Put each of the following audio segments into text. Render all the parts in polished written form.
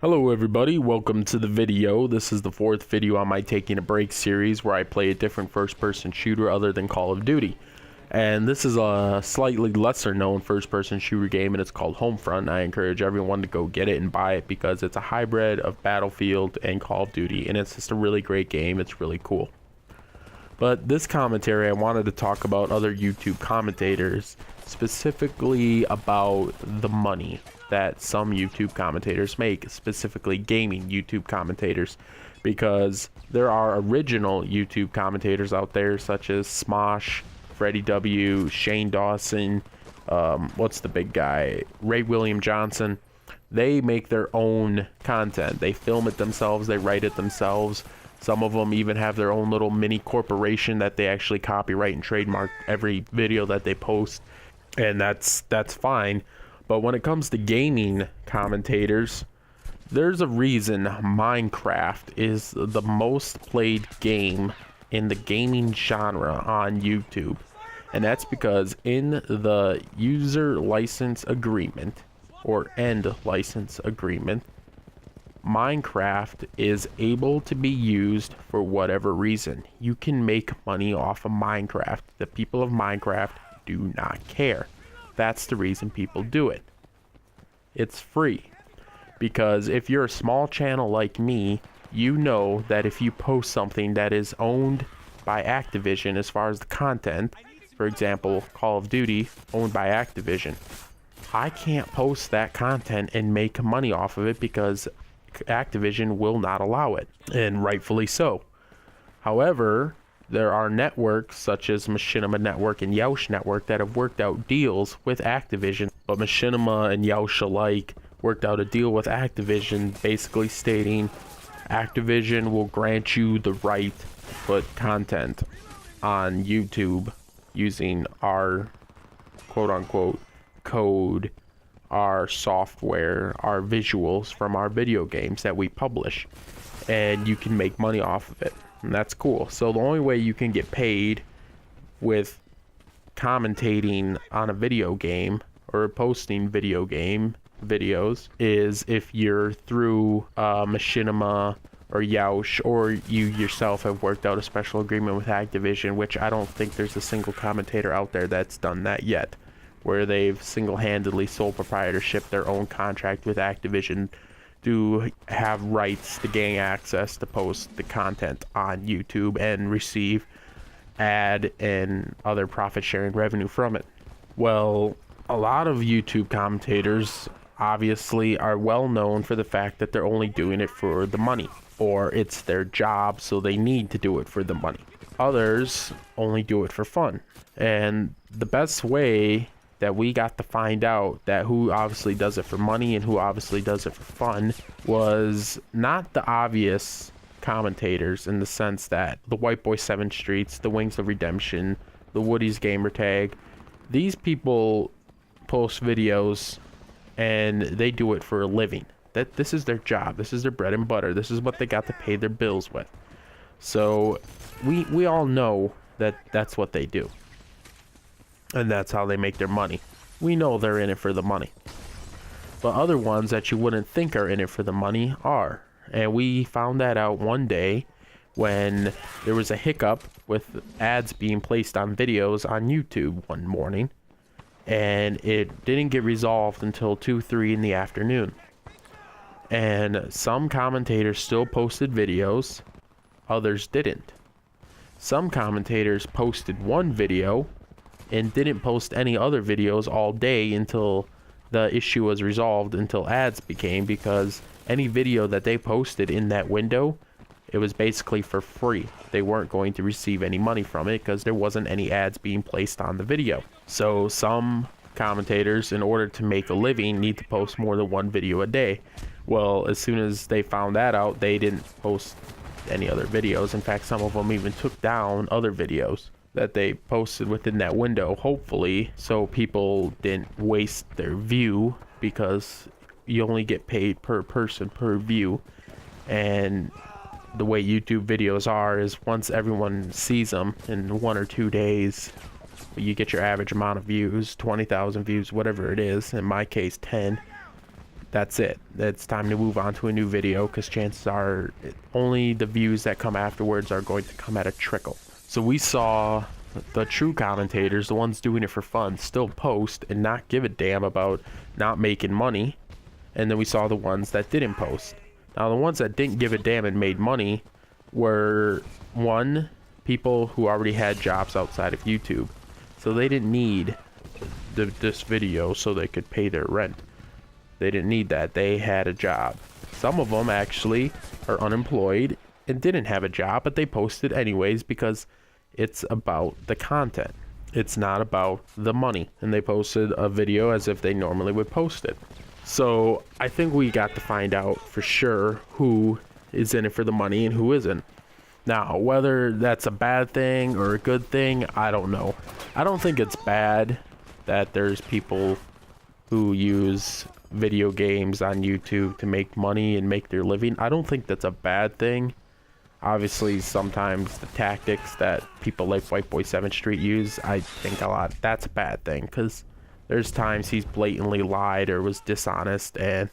Hello everybody, welcome to the video. This is the fourth video on my Taking a Break series where I play a different first-person shooter other than Call of Duty. And this is a slightly lesser known first-person shooter game, and it's called Homefront. I encourage everyone to go get it and buy it because it's a hybrid of Battlefield and Call of Duty, and it's just a really great game. It's really cool. But this commentary, I wanted to talk about other YouTube commentators, specifically about the money that some YouTube commentators make, specifically gaming YouTube commentators, because there are original YouTube commentators out there such as Smosh, Freddie W, Shane Dawson, what's the big guy, Ray William Johnson. They make their own content. They film it themselves, they write it themselves. Some of them even have their own little mini corporation that they actually copyright and trademark every video that they post, and that's fine. But when it comes to gaming commentators, there's a reason Minecraft is the most played game in the gaming genre on YouTube. And that's because in the user license agreement, or end license agreement, Minecraft is able to be used for whatever reason. You can make money off of Minecraft. The people of Minecraft do not care. That's the reason people do it. It's free. Because if you're a small channel like me, you know that if you post something that is owned by Activision as far as the content, for example, Call of Duty, owned by Activision, I can't post that content and make money off of it because Activision will not allow it, and rightfully so. However, there are networks such as Machinima Network and Yoush Network that have worked out deals with Activision, but Machinima and Yoush alike worked out a deal with Activision basically stating Activision will grant you the right to put content on YouTube using our quote-unquote code, our software, our visuals from our video games that we publish, and you can make money off of it. And that's cool. So the only way you can get paid with commentating on a video game or posting video game videos is if you're through Machinima or Yoush, or you yourself have worked out a special agreement with Activision, which I don't think there's a single commentator out there that's done that yet, where they've single-handedly sole proprietorship their own contract with Activision to have rights to gain access to post the content on YouTube and receive ad and other profit-sharing revenue from it. Well, a lot of YouTube commentators obviously are well known for the fact that they're only doing it for the money, or it's their job, so they need to do it for the money. Others only do it for fun. And the best way that we got to find out that who obviously does it for money and who obviously does it for fun was not the obvious commentators, in the sense that the White Boy 7 Streets, the Wings of Redemption, the Woody's Gamertag, these people post videos and they do it for a living. That this is their job, this is their bread and butter, this is what they got to pay their bills with. So we all know that that's what they do. And that's how they make their money. We know they're in it for the money. But other ones that you wouldn't think are in it for the money are. And we found that out one day when there was a hiccup with ads being placed on videos on YouTube one morning. And it didn't get resolved until 2, 3 in the afternoon. And some commentators still posted videos, others didn't. Some commentators posted one video and didn't post any other videos all day until the issue was resolved, until ads became, because any video that they posted in that window, it was basically for free. They weren't going to receive any money from it because there wasn't any ads being placed on the video. So some commentators, in order to make a living, need to post more than one video a day. Well, as soon as they found that out, they didn't post any other videos. In fact, some of them even took down other videos that they posted within that window, hopefully so people didn't waste their view, because you only get paid per person per view. And the way YouTube videos are is once everyone sees them in 1 or 2 days, you get your average amount of views, 20,000 views, whatever it is, in my case 10. that's it. It's time to move on to a new video, because chances are only the views that come afterwards are going to come at a trickle. So we saw the true commentators, the ones doing it for fun, still post and not give a damn about not making money. And then we saw the ones that didn't post. Now, the ones that didn't give a damn and made money were, one, people who already had jobs outside of YouTube. So they didn't need this video so they could pay their rent. They didn't need that. They had a job. Some of them actually are unemployed and didn't have a job, but they posted anyways because it's about the content. It's not about the money. And they posted a video as if they normally would post it. So I think we got to find out for sure who is in it for the money and who isn't. Now, whether that's a bad thing or a good thing, I don't know. I don't think it's bad that there's people who use video games on YouTube to make money and make their living. I don't think that's a bad thing. Obviously, sometimes the tactics that people like White Boy 7th Street use, I think a lot that's a bad thing, because there's times he's blatantly lied or was dishonest, and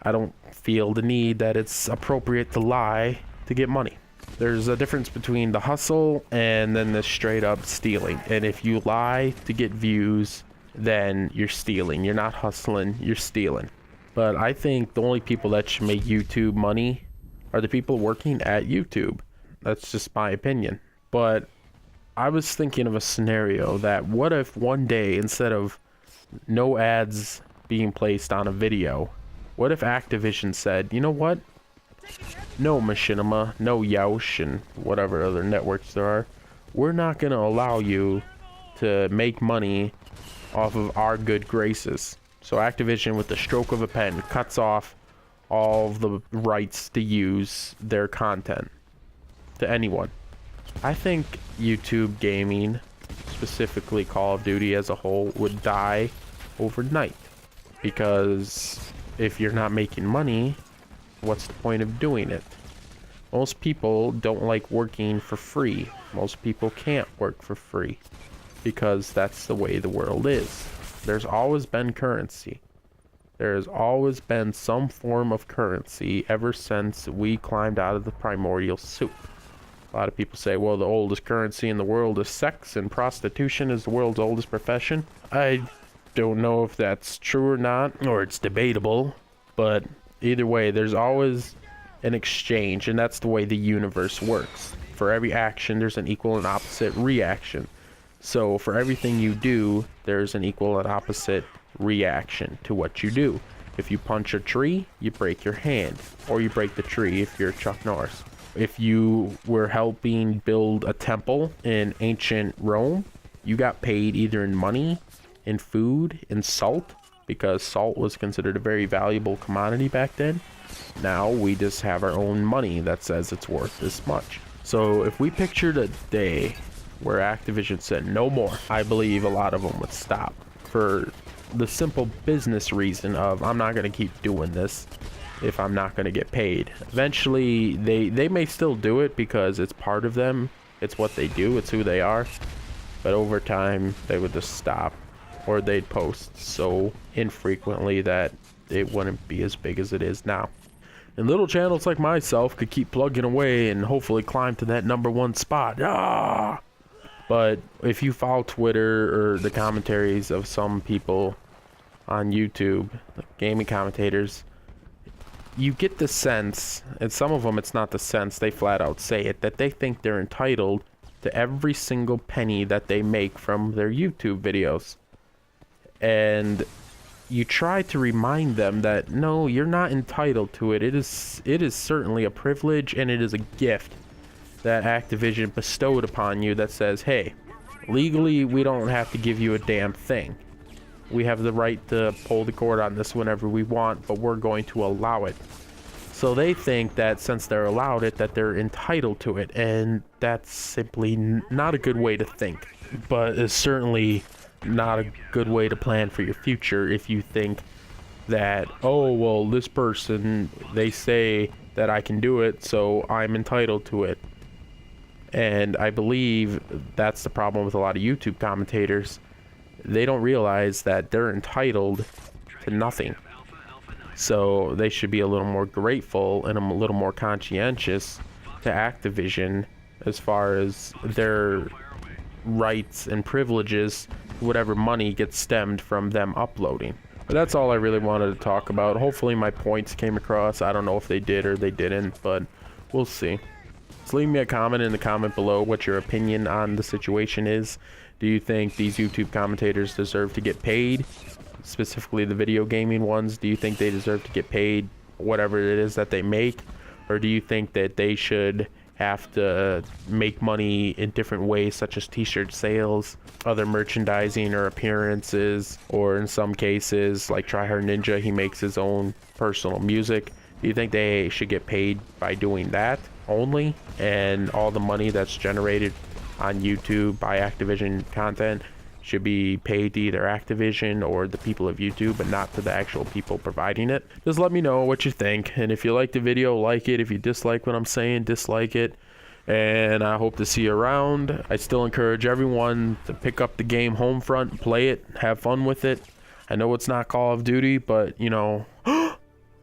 I don't feel the need that it's appropriate to lie to get money. There's a difference between the hustle and then the straight up stealing. And if you lie to get views, then you're stealing. You're not hustling, you're stealing. But I think the only people that should make YouTube money are the people working at YouTube. That's just my opinion. But I was thinking of a scenario that, what if one day, instead of no ads being placed on a video, what if Activision said, you know what? No Machinima, no Yoush, and whatever other networks there are, we're not going to allow you to make money off of our good graces. So Activision, with the stroke of a pen, cuts off all of the rights to use their content to anyone. I think YouTube gaming, specifically Call of Duty as a whole, would die overnight. Because if you're not making money, what's the point of doing it? Most people don't like working for free. Most people can't work for free because that's the way the world is. There's always been currency. There's always been some form of currency ever since we climbed out of the primordial soup. A lot of people say, well, the oldest currency in the world is sex, and prostitution is the world's oldest profession. I don't know if that's true or not, or it's debatable, but either way, there's always an exchange, and that's the way the universe works. For every action, there's an equal and opposite reaction. So for everything you do, there's an equal and opposite reaction to what you do. If you punch a tree, you break your hand, or you break the tree if you're Chuck Norris. If you were helping build a temple in ancient Rome, you got paid either in money, in food, in salt, because salt was considered a very valuable commodity back then. Now we just have our own money that says it's worth this much. So if we pictured a day where Activision said no more, I believe a lot of them would stop, for the simple business reason of, I'm not going to keep doing this if I'm not going to get paid. Eventually they may still do it because it's part of them, it's what they do, it's who they are, but over time they would just stop, or they'd post so infrequently that it wouldn't be as big as it is now. And little channels like myself could keep plugging away and hopefully climb to that #1 spot. But if you follow Twitter or the commentaries of some people on YouTube, like gaming commentators, you get the sense, and some of them it's not the sense, they flat out say it, that they think they're entitled to every single penny that they make from their YouTube videos. And you try to remind them that no, you're not entitled to it. It is certainly a privilege, and it is a gift that Activision bestowed upon you that says, hey, legally we don't have to give you a damn thing. We have the right to pull the cord on this whenever we want, but we're going to allow it. So they think that since they're allowed it, that they're entitled to it, and that's simply not a good way to think. But it's certainly not a good way to plan for your future if you think that, oh, well, this person, they say that I can do it, so I'm entitled to it. And I believe that's the problem with a lot of YouTube commentators. They don't realize that they're entitled to nothing. So they should be a little more grateful and a little more conscientious to Activision as far as their rights and privileges, whatever money gets stemmed from them uploading. But that's all I really wanted to talk about. Hopefully my points came across. I don't know if they did or they didn't, but we'll see. So leave me a comment in the comment below what your opinion on the situation is. Do you think these YouTube commentators deserve to get paid? Specifically the video gaming ones, do you think they deserve to get paid whatever it is that they make? Or do you think that they should have to make money in different ways, such as t-shirt sales, other merchandising or appearances, or in some cases like Tryhard Ninja, he makes his own personal music? Do you think they should get paid by doing that only, and all the money that's generated on YouTube by Activision content should be paid to either Activision or the people of YouTube, but not to the actual people providing it? Just let me know what you think, and if you like the video, like it. If you dislike what I'm saying, dislike it, and I hope to see you around. I still encourage everyone to pick up the game Homefront, play it, have fun with it. I know it's not Call of Duty, but you know,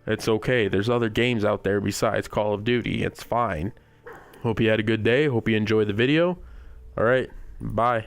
it's okay. There's other games out there besides Call of Duty. It's fine. Hope you had a good day. Hope you enjoyed the video. All right, bye.